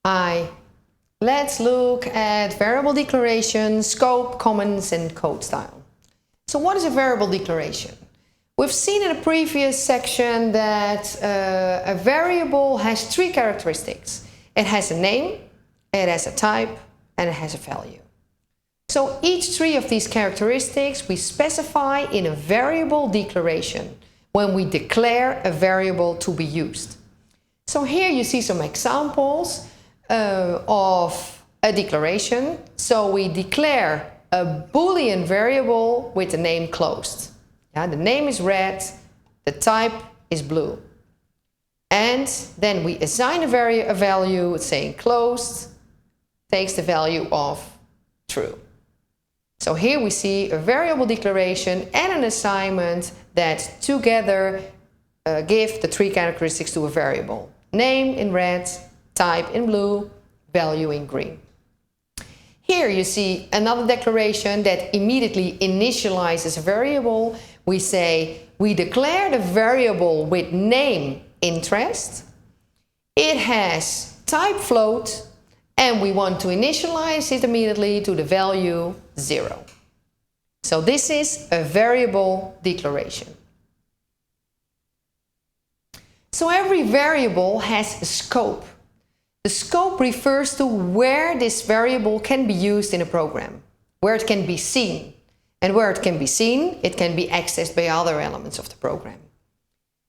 Let's look at variable declaration, scope, comments, and code style. So what is a variable declaration? We've seen in a previous section that a variable has three characteristics. It has a name, it has a type, and it has a value. So each three of these characteristics we specify in a variable declaration when we declare a variable to be used. So here you see some examples of a declaration. So we declare a Boolean variable with the name closed. Yeah, the name is red, the type is blue. And then we assign a value saying closed, takes the value of true. So here we see a variable declaration and an assignment that together give the three characteristics to a variable. Name in red, type in blue, value in green. Here you see another declaration that immediately initializes a variable. We say we declare the variable with name interest. It has type float, and we want to initialize it immediately to the value 0. So this is a variable declaration. So every variable has a scope. The scope refers to where this variable can be used in a program, where it can be seen. And where it can be seen, it can be accessed by other elements of the program.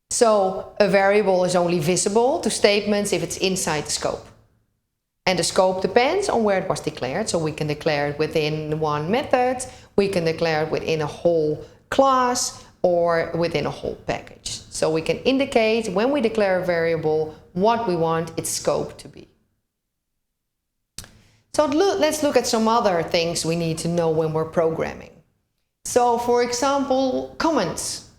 So a variable is only visible to statements if it's inside the scope. And the scope depends on where it was declared. So we can declare it within one method, we can declare it within a whole class, or within a whole package. So we can indicate when we declare a variable what we want its scope to be. So let's look at some other things we need to know when we're programming. So for example, comments.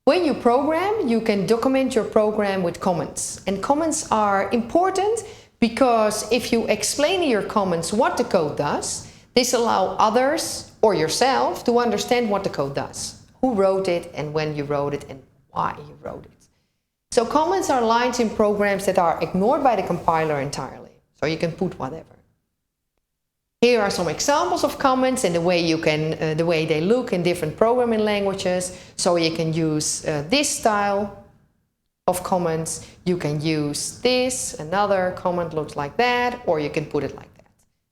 When you program, you can document your program with comments. And comments are important because if you explain in your comments what the code does, this allows others or yourself to understand what the code does. Who wrote it and when you wrote it and why you wrote it. So comments are lines in programs that are ignored by the compiler entirely. So you can put whatever. Here are some examples of comments and the way they look in different programming languages. So you can use this style of comments. You can use this, another comment looks like that, or you can put it like that.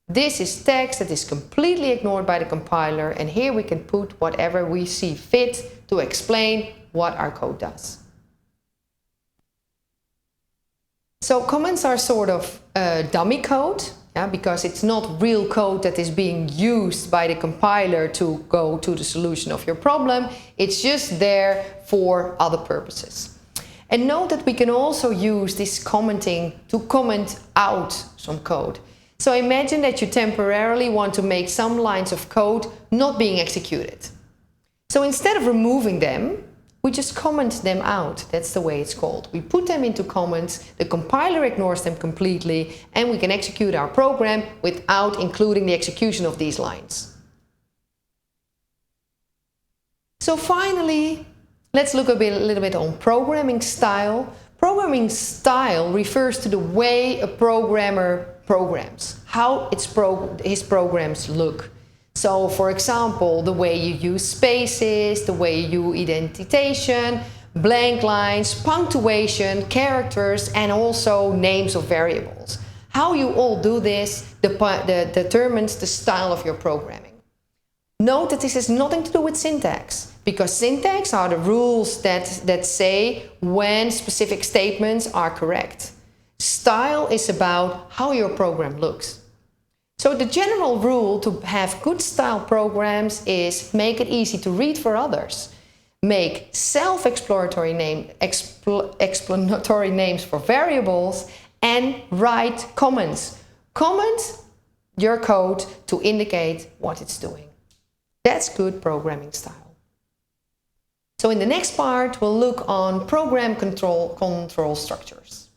This is text that is completely ignored by the compiler, and here we can put whatever we see fit to explain what our code does. So comments are sort of dummy code, because it's not real code that is being used by the compiler to go to the solution of your problem. It's just there for other purposes. And note that we can also use this commenting to comment out some code. So imagine that you temporarily want to make some lines of code not being executed. So instead of removing them, we just comment them out. That's the way it's called. We put them into comments, the compiler ignores them completely, and we can execute our program without including the execution of these lines. So finally, let's look a little bit on programming style. Programming style refers to the way a programmer programs, how his programs look. So for example, the way you use spaces, the way you use indentation, blank lines, punctuation, characters, and also names of variables. How you all do this determines the style of your programming. Note that this has nothing to do with syntax, because syntax are the rules that say when specific statements are correct. Style is about how your program looks. So the general rule to have good style programs is make it easy to read for others. Make self-explanatory explanatory names for variables and write comments. Comment your code to indicate what it's doing. That's good programming style. So in the next part, we'll look on program control structures.